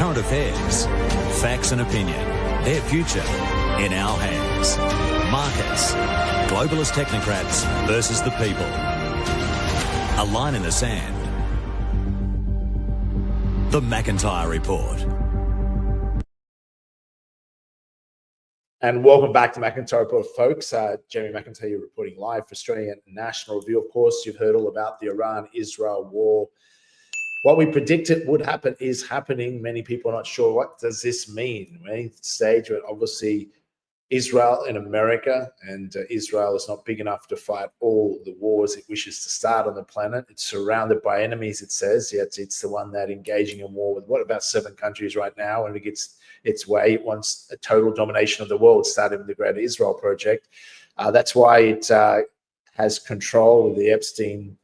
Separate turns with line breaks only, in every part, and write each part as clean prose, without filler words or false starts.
current affairs, facts and opinion, their future in our hands. Markets, globalist technocrats versus the people. A line in the sand. The McIntyre Report.
And welcome back to McIntyre Report, folks. Jeremy McIntyre reporting live for Australian National Review. Of course, you've heard all about the Iran-Israel war. What we predicted would happen is happening. Many people are not sure. What does this mean? Any stage where obviously Israel and America, and Israel is not big enough to fight all the wars it wishes to start on the planet. It's surrounded by enemies, it says, yet it's the one that engaging in war with what, about 7 countries right now, and it gets its way. It wants a total domination of the world, starting with the Greater Israel Project. That's why it has control of the Epstein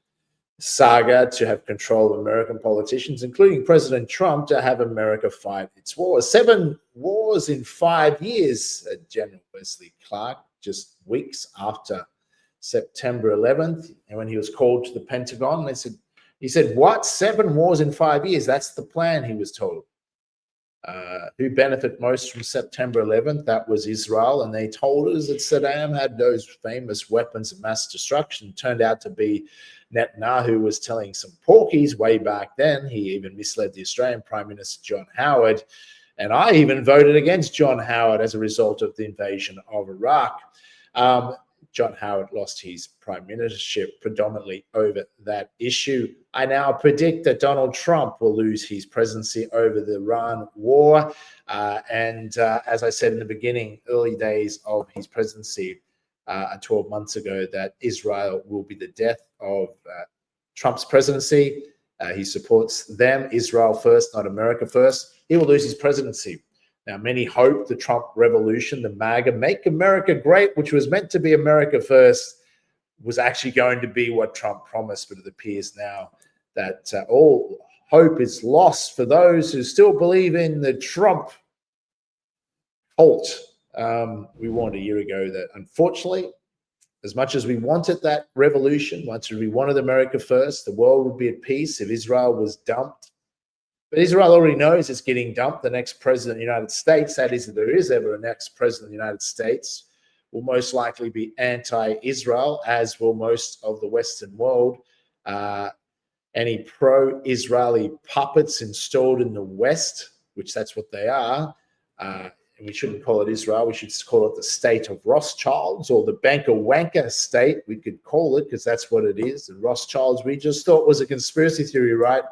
saga, to have control of American politicians, including President Trump, to have America fight its wars. 7 wars in 5 years, General Wesley Clark, just weeks after September 11th, and when he was called to the Pentagon, he said, what, 7 wars in 5 years? That's the plan, he was told. Who benefited most from September 11th? That was Israel, and they told us that Saddam had those famous weapons of mass destruction. Turned out to be Netanyahu was telling some porkies way back then. He even misled the Australian Prime Minister John Howard, and I even voted against John Howard as a result of the invasion of Iraq. John Howard lost his prime ministership predominantly over that issue. I now predict that Donald Trump will lose his presidency over the Iran war. As I said in the beginning, early days of his presidency, 12 months ago, that Israel will be the death of Trump's presidency. He supports them, Israel first, not America first. He will lose his presidency. Now, many hope the Trump revolution, the MAGA, Make America Great, which was meant to be America first, was actually going to be what Trump promised. But it appears now that all hope is lost for those who still believe in the Trump cult. We warned a year ago that, unfortunately, as much as we wanted that revolution, much as we wanted America first, the world would be at peace if Israel was dumped. But Israel already knows it's getting dumped. The next president of the United States, that is, if there is ever a next president of the United States, will most likely be anti-Israel, as will most of the Western world. Any pro-Israeli puppets installed in the West, which that's what they are, and we shouldn't call it Israel, we should just call it the state of Rothschilds, or the banker wanker state, we could call it, because that's what it is. The Rothschilds, we just thought was a conspiracy theory, right?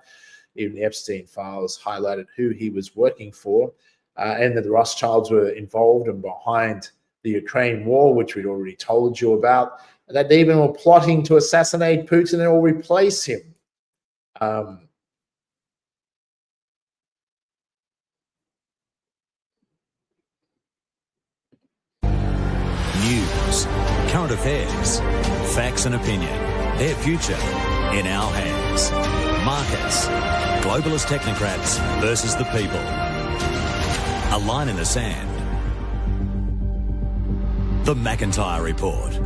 Even the Epstein files highlighted who he was working for, and that the Rothschilds were involved and behind the Ukraine war, which we'd already told you about, and that they even were plotting to assassinate Putin or replace him.
News, current affairs, facts and opinion, their future in our hands. Markets, globalist technocrats versus the people. A line in the sand. The McIntyre Report.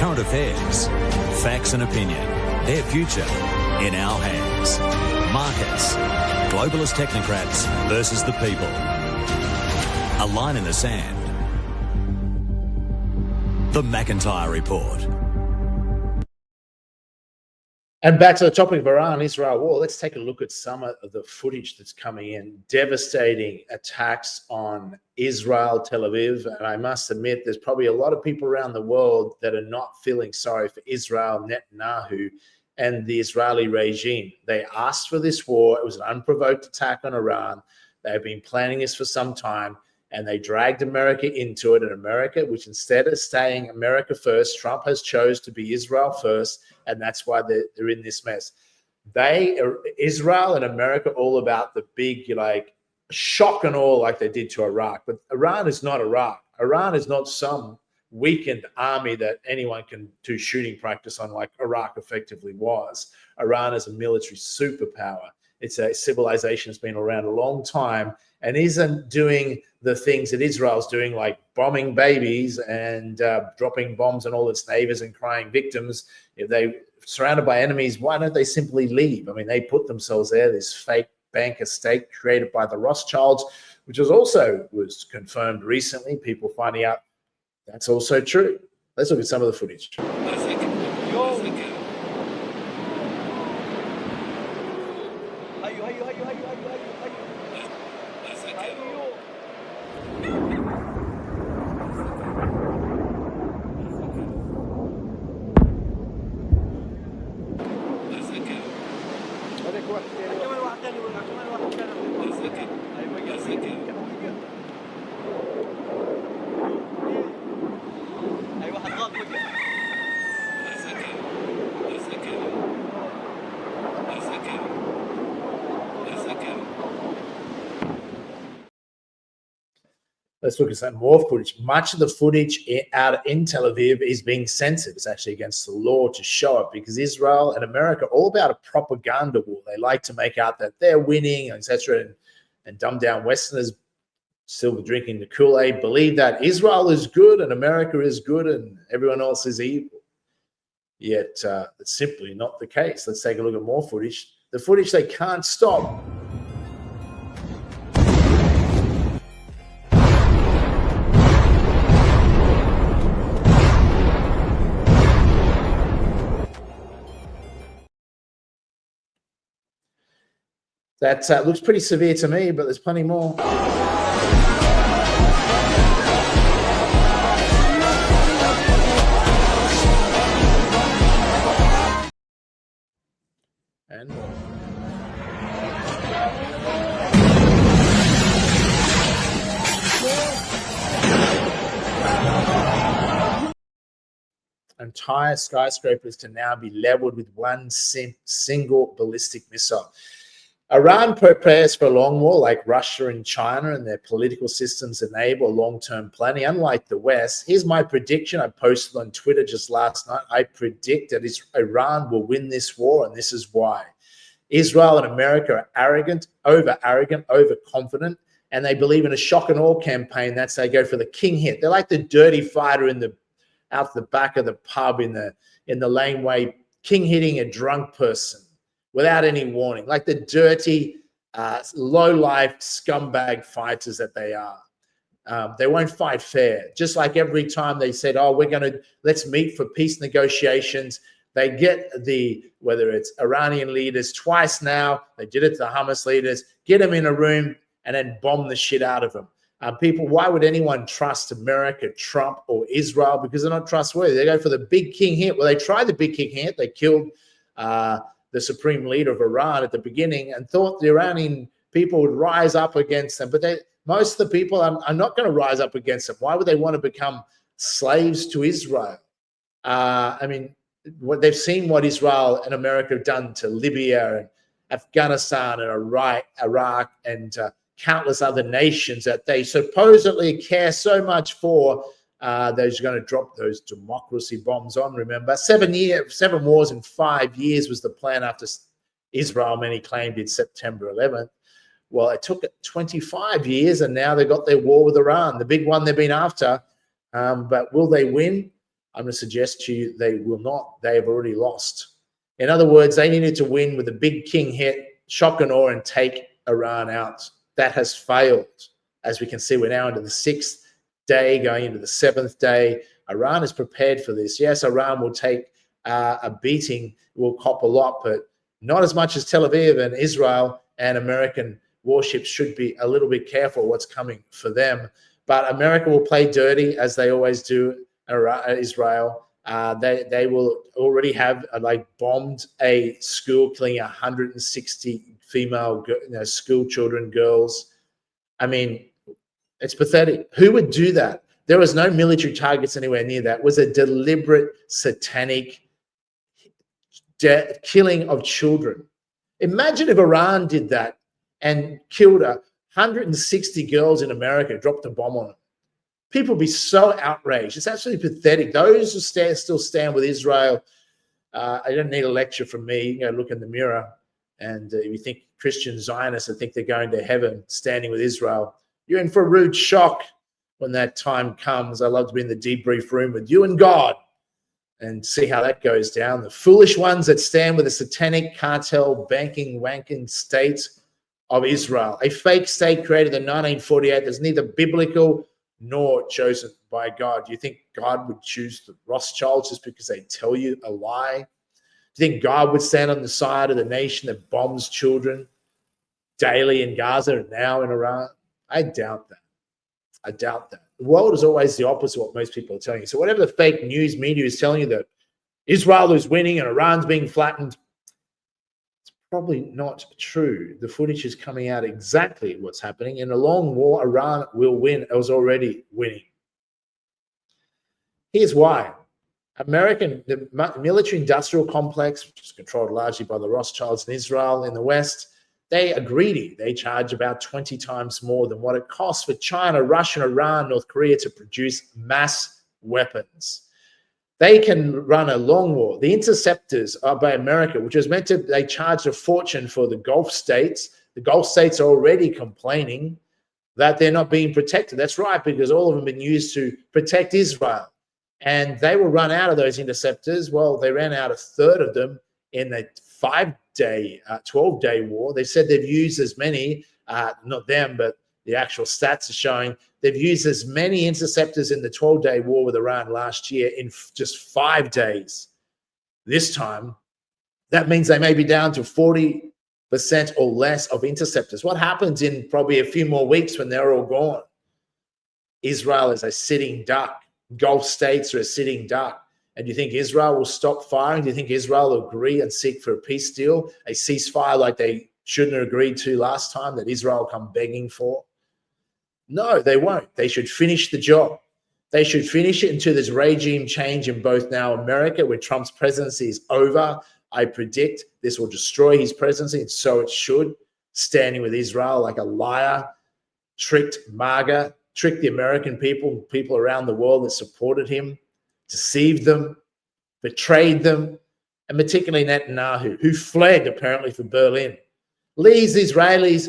Current affairs, facts and opinion, their future in our hands. Markets, globalist technocrats versus the people. A line in the sand. The McIntyre Report.
And back to the topic of Iran-Israel war, let's take a look at some of the footage that's coming in. Devastating attacks on Israel, Tel Aviv. And I must admit, there's probably a lot of people around the world that are not feeling sorry for Israel, Netanyahu, and the Israeli regime. They asked for this war. It was an unprovoked attack on Iran. They have been planning this for some time, and they dragged America into it. And America, which instead of staying America first, Trump has chose to be Israel first, and that's why they're in this mess. Israel and America, all about the big, shock and awe like they did to Iraq. But Iran is not Iraq. Iran is not some weakened army that anyone can do shooting practice on like Iraq effectively was. Iran is a military superpower. It's a civilization that's been around a long time and isn't doing the things that Israel's doing, like bombing babies and dropping bombs on all its neighbors and crying victims. If they're surrounded by enemies, why don't they simply leave? I mean, they put themselves there, this fake bank state created by the Rothschilds, which was confirmed recently, people finding out that's also true. Let's look at some of the footage. Let's look at some more footage. Much of the footage out in Tel Aviv is being censored. It's actually against the law to show it because Israel and America are all about a propaganda war. They like to make out that they're winning, etc., and dumb down Westerners still drinking the Kool-Aid, believe that Israel is good and America is good and everyone else is evil. Yet it's simply not the case. Let's take a look at more footage. The footage they can't stop. That looks pretty severe to me, but there's plenty more. And more. Entire skyscrapers can now be leveled with one single ballistic missile. Iran prepares for a long war like Russia and China, and their political systems enable long-term planning, unlike the West. Here's my prediction. I posted on Twitter just last night. I predict that Iran will win this war, and this is why. Israel and America are arrogant, overconfident, and they believe in a shock and awe campaign. That's they go for the king hit. They're like the dirty fighter out the back of the pub in the laneway, king hitting a drunk person without any warning, like the dirty, low-life scumbag fighters that they are. They won't fight fair. Just like every time they said, oh, let's meet for peace negotiations, they get whether it's Iranian leaders twice now, they did it to the Hamas leaders, get them in a room and then bomb the shit out of them. People, why would anyone trust America, Trump, or Israel? Because they're not trustworthy. They go for the big king hit. Well, they tried the big king hit. They killed the supreme leader of Iran at the beginning and thought the Iranian people would rise up against them. But most of the people are not going to rise up against them. Why would they want to become slaves to Israel? I mean, they've seen what Israel and America have done to Libya and Afghanistan and Iraq and countless other nations that they supposedly care so much for. They're going to drop those democracy bombs on. Remember, 7 wars in 5 years was the plan after Israel, many claimed, did September 11th. Well, it took 25 years, and now they've got their war with Iran, the big one they've been after. But will they win? I'm going to suggest to you they will not. They have already lost. In other words, they needed to win with a big king hit, shock and awe, and take Iran out. That has failed. As we can see, we're now into the 6th day, going into the 7th day. Iran is prepared for this. Yes, Iran will take a beating, will cop a lot, but not as much as Tel Aviv and Israel, and American warships should be a little bit careful what's coming for them. But America will play dirty, as they always do, Israel. They will already have bombed a school, killing 160 female school children, girls. I mean, it's pathetic. Who would do that? There was no military targets anywhere near that. It was a deliberate satanic killing of children. Imagine if Iran did that and killed 160 girls in America, dropped a bomb on them. People would be so outraged. It's absolutely pathetic. Those who still stand with Israel, I don't need a lecture from me. Look in the mirror. And if you think Christian Zionists think they're going to heaven standing with Israel, you're in for a rude shock when that time comes. I love to be in the debrief room with you and God and see how that goes down. The foolish ones that stand with the Satanic Cartel, banking, wanking state of Israel, a fake state created in 1948 that's neither biblical nor chosen by God. Do you think God would choose the Rothschilds just because they tell you a lie? Do you think God would stand on the side of the nation that bombs children daily in Gaza and now in Iran? I doubt that. I doubt that. The world is always the opposite of what most people are telling you. So whatever the fake news media is telling you that Israel is winning and Iran's being flattened, it's probably not true. The footage is coming out exactly what's happening. In a long war, Iran will win. It was already winning. Here's why. The military-industrial complex, which is controlled largely by the Rothschilds in Israel in the West, they are greedy. They charge about 20 times more than what it costs for China, Russia, Iran, North Korea to produce mass weapons. They can run a long war. The interceptors are by America, which is meant to, they charge a fortune for the Gulf states. The Gulf states are already complaining that they're not being protected. That's right, because all of them have been used to protect Israel. And they will run out of those interceptors. Well, they ran out a third of them in the 5-day, 12-day war. They said they've used as many, not them, but the actual stats are showing they've used as many interceptors in the 12-day war with Iran last year in just 5 days. This time, that means they may be down to 40% or less of interceptors. What happens in probably a few more weeks when they're all gone? Israel is a sitting duck. Gulf states are a sitting duck. And do you think Israel will stop firing? Do you think Israel will agree and seek for a peace deal, a ceasefire like they shouldn't have agreed to last time that Israel come begging for? No, they won't. They should finish the job. They should finish it until there's regime change in both now America, where Trump's presidency is over. I predict this will destroy his presidency, and so it should, standing with Israel like a liar, tricked MAGA, tricked the American people around the world that supported him, deceived them, betrayed them, and particularly Netanyahu, who fled apparently for Berlin, leaves the Israelis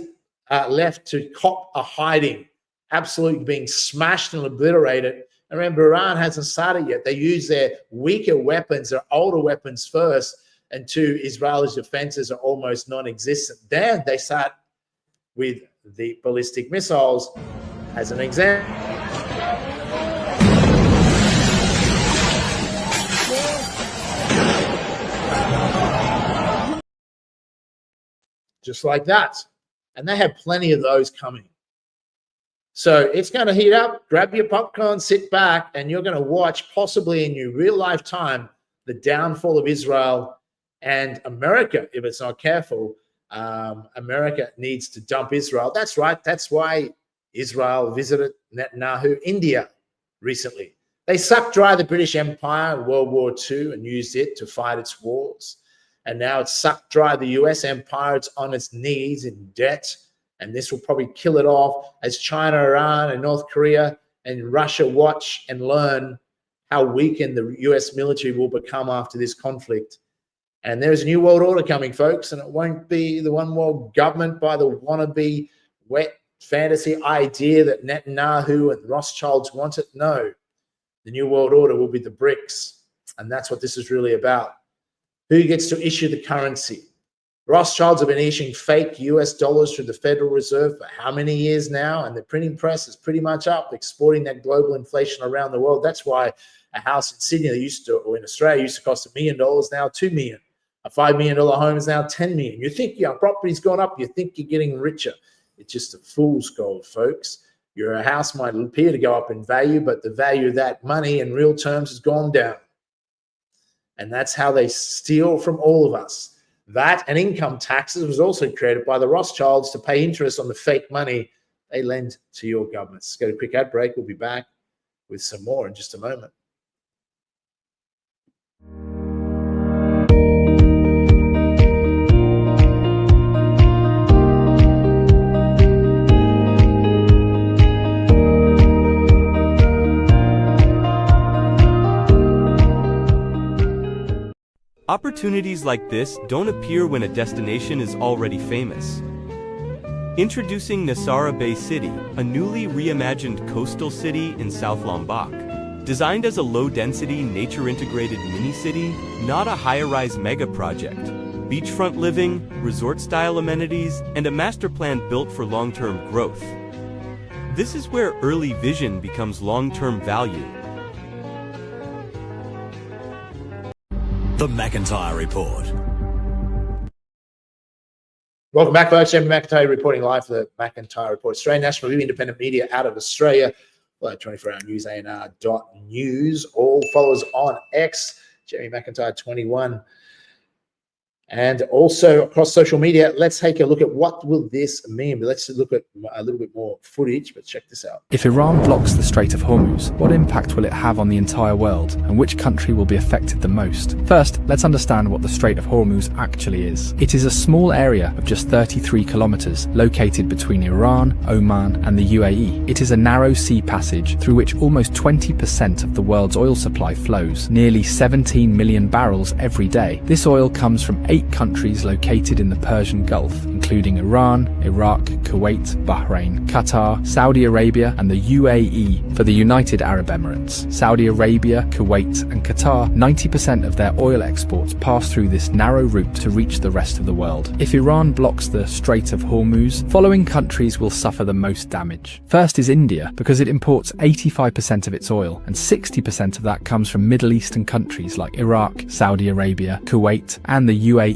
left to cop a hiding, absolutely being smashed and obliterated. And remember, Iran hasn't started yet. They use their weaker weapons, their older weapons first, and two, Israel's defenses are almost non-existent. Then they start with the ballistic missiles as an example. Just like that. And they have plenty of those coming. So it's going to heat up. Grab your popcorn, sit back, and you're going to watch, possibly in your real lifetime, the downfall of Israel and America. If it's not careful, America needs to dump Israel. That's right. That's why Israel visited Netanyahu, India, recently. They sucked dry the British Empire in World War II and used it to fight its wars. And now it's sucked dry the US empire. It's on its knees in debt. And this will probably kill it off as China, Iran, and North Korea and Russia watch and learn how weakened the US military will become after this conflict. And there's a new world order coming, folks, and it won't be the one world government by the wannabe wet fantasy idea that Netanyahu and Rothschilds want it. No, the new world order will be the BRICS, and that's what this is really about. Who gets to issue the currency? Rothschilds have been issuing fake US dollars through the Federal Reserve for how many years now? And the printing press is pretty much up, exporting that global inflation around the world. That's why a house in Sydney or in Australia used to cost $1 million, now $2 million. A $5 million home is now $10 million. You think your property's gone up, you think you're getting richer. It's just a fool's gold, folks. Your house might appear to go up in value, but the value of that money in real terms has gone down. And that's how they steal from all of us. That and income taxes was also created by the Rothschilds to pay interest on the fake money they lend to your governments. Let's go to a quick ad break. We'll be back with some more in just a moment.
Opportunities like this don't appear when a destination is already famous. Introducing Nasara Bay City, a newly reimagined coastal city in South Lombok. Designed as a low-density, nature-integrated mini-city, not a high-rise mega-project. Beachfront living, resort-style amenities, and a master plan built for long-term growth. This is where early vision becomes long-term value.
The McIntyre Report.
Welcome back, folks. Jamie McIntyre reporting live for the McIntyre Report. Australian National Review, independent media out of Australia. 24-hour news, ANR.news. All followers on X, Jamie McIntyre 21. And also across social media, let's take a look at what will this mean. But let's look at a little bit more footage, but check this out.
If Iran blocks the Strait of Hormuz, what impact will it have on the entire world, and which country will be affected the most? First, let's understand what the Strait of Hormuz actually is. It is a small area of just 33 kilometers located between Iran, Oman, and the UAE. It is a narrow sea passage through which almost 20% of the world's oil supply flows, nearly 17 million barrels every day. This oil comes from 8 countries located in the Persian Gulf, including Iran, Iraq, Kuwait, Bahrain, Qatar, Saudi Arabia, and the UAE for the United Arab Emirates. Saudi Arabia, Kuwait, and Qatar, 90% of their oil exports pass through this narrow route to reach the rest of the world. If Iran blocks the Strait of Hormuz, following countries will suffer the most damage. First is India, because it imports 85% of its oil, and 60% of that comes from Middle Eastern countries like Iraq, Saudi Arabia, Kuwait, and the UAE.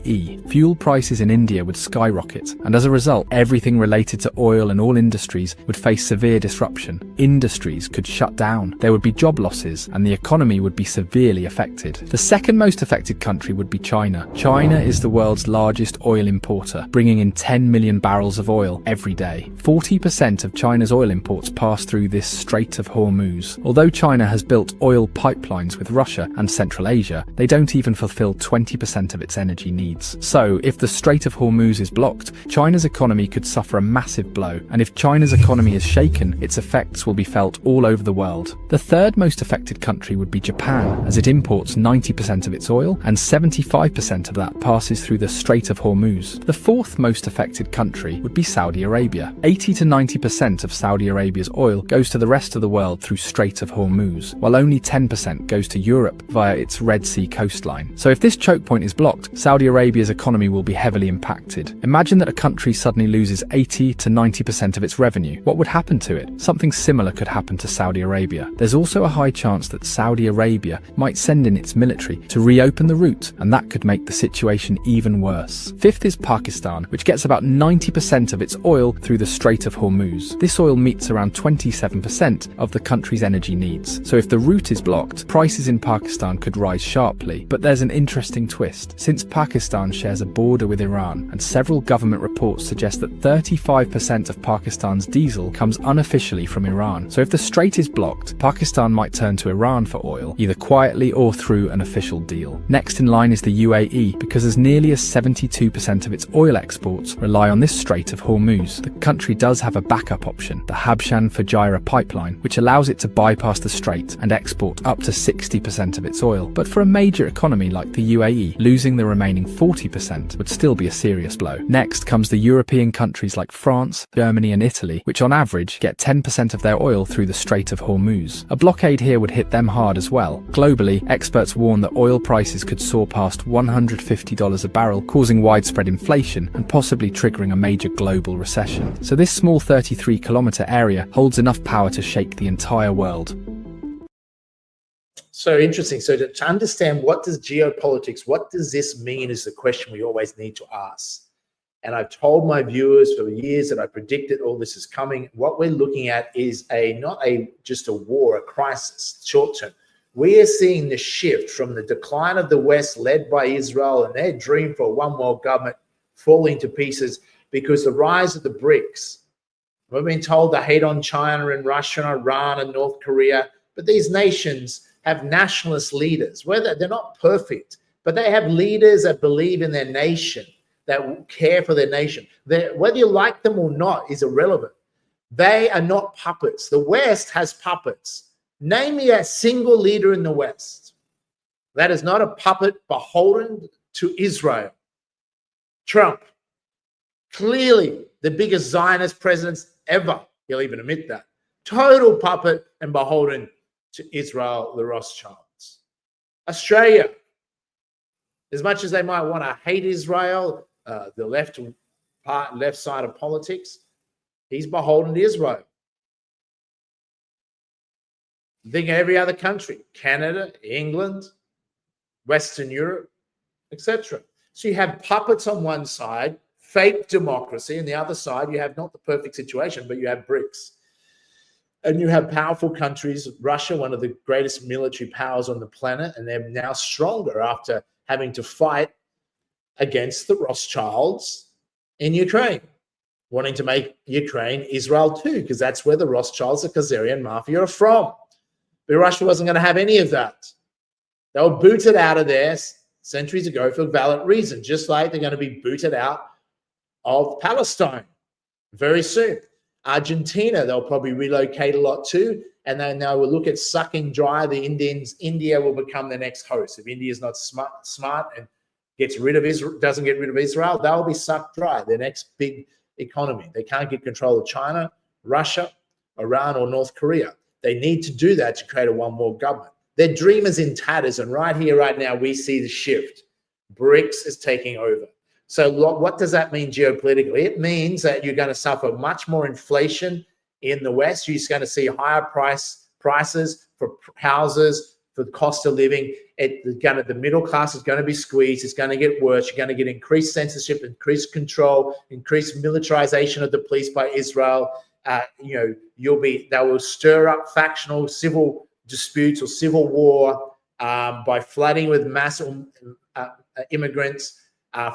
Fuel prices in India would skyrocket, and as a result, everything related to oil and all industries would face severe disruption. Industries could shut down, there would be job losses, and the economy would be severely affected. The second most affected country would be China. China is the world's largest oil importer, bringing in 10 million barrels of oil every day. 40% of China's oil imports pass through this Strait of Hormuz. Although China has built oil pipelines with Russia and Central Asia, they don't even fulfill 20% of its energy needs. So, if the Strait of Hormuz is blocked, China's economy could suffer a massive blow, and if China's economy is shaken, its effects will be felt all over the world. The third most affected country would be Japan, as it imports 90% of its oil, and 75% of that passes through the Strait of Hormuz. The fourth most affected country would be Saudi Arabia. 80 to 90% of Saudi Arabia's oil goes to the rest of the world through Strait of Hormuz, while only 10% goes to Europe via its Red Sea coastline. So if this choke point is blocked, Saudi Arabia's economy will be heavily impacted. Imagine that a country suddenly loses 80 to 90% of its revenue. What would happen to it? Something similar could happen to Saudi Arabia. There's also a high chance that Saudi Arabia might send in its military to reopen the route, and that could make the situation even worse. Fifth is Pakistan, which gets about 90% of its oil through the Strait of Hormuz. This oil meets around 27% of the country's energy needs. So if the route is blocked, prices in Pakistan could rise sharply. But there's an interesting twist. Since Pakistan shares a border with Iran, and several government reports suggest that 35% of Pakistan's diesel comes unofficially from Iran. So if the strait is blocked, Pakistan might turn to Iran for oil, either quietly or through an official deal. Next in line is the UAE, because as nearly as 72% of its oil exports rely on this Strait of Hormuz. The country does have a backup option, the Habshan-Fujairah pipeline, which allows it to bypass the strait and export up to 60% of its oil. But for a major economy like the UAE, losing the remaining 40% would still be a serious blow. Next comes the European countries like France, Germany and Italy, which on average get 10% of their oil through the Strait of Hormuz. A blockade here would hit them hard as well. Globally, experts warn that oil prices could soar past $150 a barrel, causing widespread inflation and possibly triggering a major global recession. So this small 33-kilometer area holds enough power to shake the entire world.
So interesting. So to understand what does geopolitics, what does this mean is the question we always need to ask. And I've told my viewers for years that I predicted all this is coming. What we're looking at is not just a war, a crisis, short term. We are seeing the shift from the decline of the West led by Israel and their dream for one world government falling to pieces because the rise of the BRICS. We've been told to hate on China and Russia and Iran and North Korea, but these nations have nationalist leaders. Whether they're not perfect, but they have leaders that believe in their nation, that care for their nation. Whether you like them or not is irrelevant. They are not puppets. The West has puppets. Name me a single leader in the West. That is not a puppet beholden to Israel. Trump, clearly the biggest Zionist president ever. He'll even admit that. Total puppet and beholden to Israel, the Rothschilds. Australia, as much as they might want to hate Israel, the left side of politics, he's beholden to Israel. Think of every other country, Canada, England, Western Europe, etc. So you have puppets on one side, fake democracy, and the other side, you have not the perfect situation, but you have BRICS. And you have powerful countries, Russia, one of the greatest military powers on the planet, and they're now stronger after having to fight against the Rothschilds in Ukraine, wanting to make Ukraine Israel too, because that's where the Rothschilds, the Khazarian mafia, are from. But Russia wasn't going to have any of that. They were booted out of there centuries ago for a valid reason, just like they're going to be booted out of Palestine very soon. Argentina, they'll probably relocate a lot too, and then they will look at sucking dry the Indians. India will become the next host. If India is not smart and gets rid of Israel, doesn't get rid of Israel, they'll be sucked dry. Their next big economy. They can't get control of China, Russia, Iran, or North Korea. They need to do that to create a one world government. Their dream is in tatters, and right here, right now, we see the shift. BRICS is taking over. So what does that mean geopolitically? It means that you're going to suffer much more inflation in the West. You're going to see higher prices for houses, for the cost of living. The middle class is going to be squeezed. It's going to get worse. You're going to get increased censorship, increased control, increased militarization of the police by Israel. They will stir up factional civil disputes or civil war by flooding with mass immigrants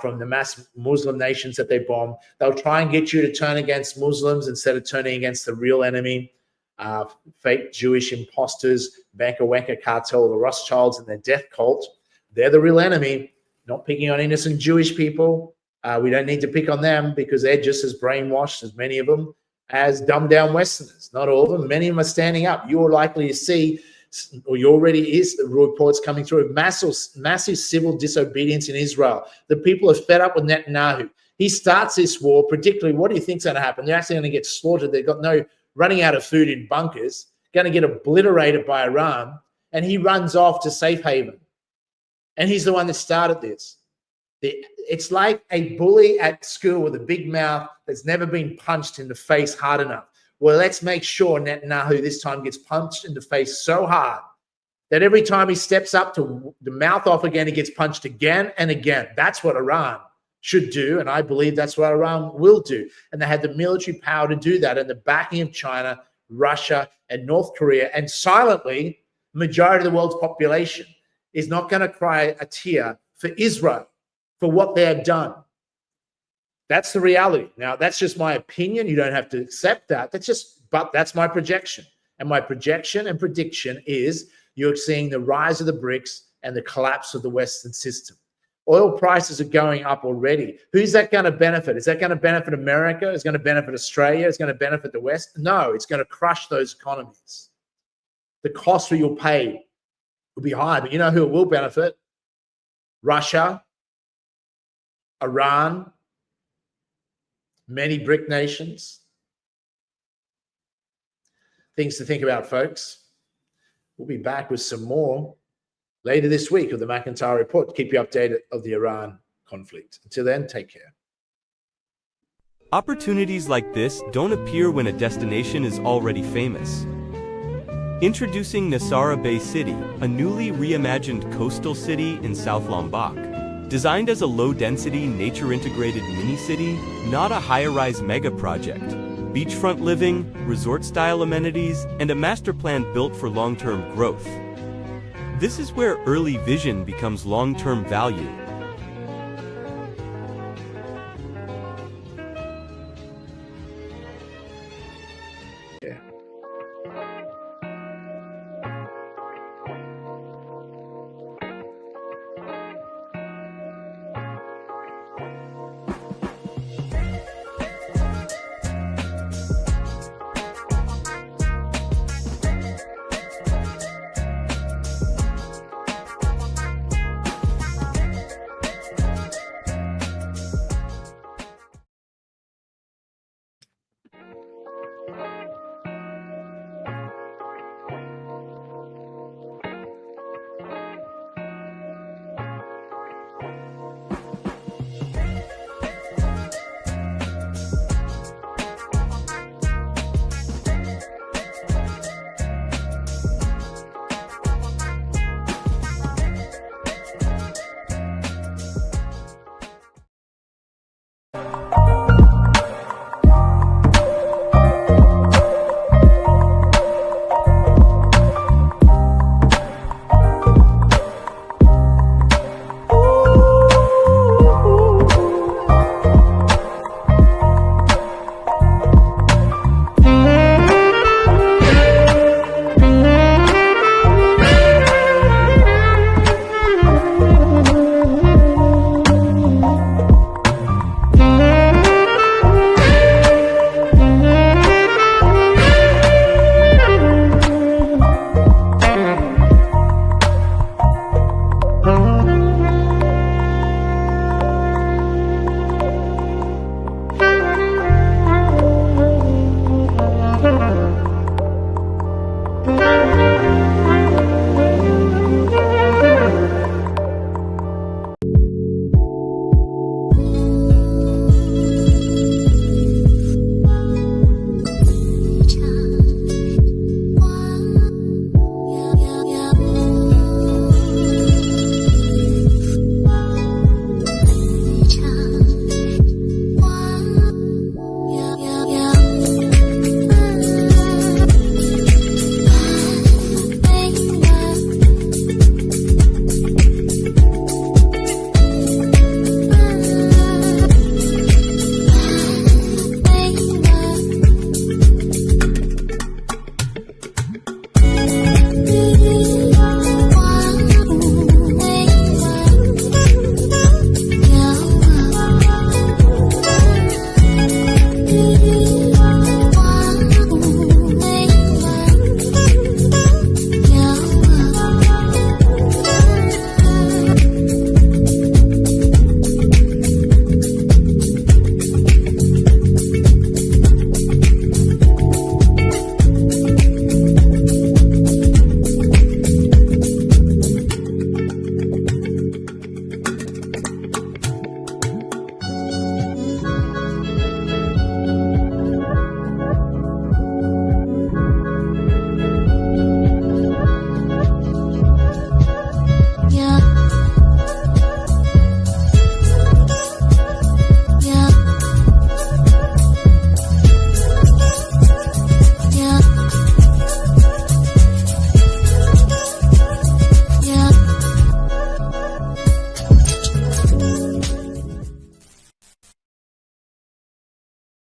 from the mass Muslim nations that they bomb. They'll try and get you to turn against Muslims instead of turning against the real enemy. Fake Jewish imposters, McIntyre Cartel, the Rothschilds and their death cult. They're the real enemy, not picking on innocent Jewish people. We don't need to pick on them because they're just as brainwashed as many of them as dumbed down Westerners. Not all of them. Many of them are standing up. You're likely to see, or you already is, the reports coming through of massive civil disobedience in Israel. The people are fed up with Netanyahu. He starts this war, particularly, what do you think's going to happen? They're actually going to get slaughtered. They've got running out of food in bunkers, going to get obliterated by Iran, and he runs off to safe haven. And he's the one that started this. It's like a bully at school with a big mouth that's never been punched in the face hard enough. Well, let's make sure Netanyahu this time gets punched in the face so hard that every time he steps up to the mouth off again, he gets punched again and again. That's what Iran should do, and I believe that's what Iran will do. And they had the military power to do that, and the backing of China, Russia, and North Korea. And silently, majority of the world's population is not going to cry a tear for Israel for what they have done. That's the reality. Now, that's just my opinion. You don't have to accept that. But that's my projection. And my projection and prediction is you're seeing the rise of the BRICS and the collapse of the Western system. Oil prices are going up already. Who's that going to benefit? Is that going to benefit America? Is it going to benefit Australia? Is it going to benefit the West? No, it's going to crush those economies. The cost that you'll pay will be high, but you know who it will benefit? Russia, Iran, many BRIC nations. Things to think about, folks. We'll be back with some more later this week of the McIntyre Report to keep you updated of the Iran conflict. Until then, take care.
Opportunities like this don't appear when a destination is already famous. Introducing Nasara Bay City, a newly reimagined coastal city in South Lombok. Designed as a low-density, nature-integrated mini-city, not a high-rise mega-project. Beachfront living, resort-style amenities, and a master plan built for long-term growth. This is where early vision becomes long-term value.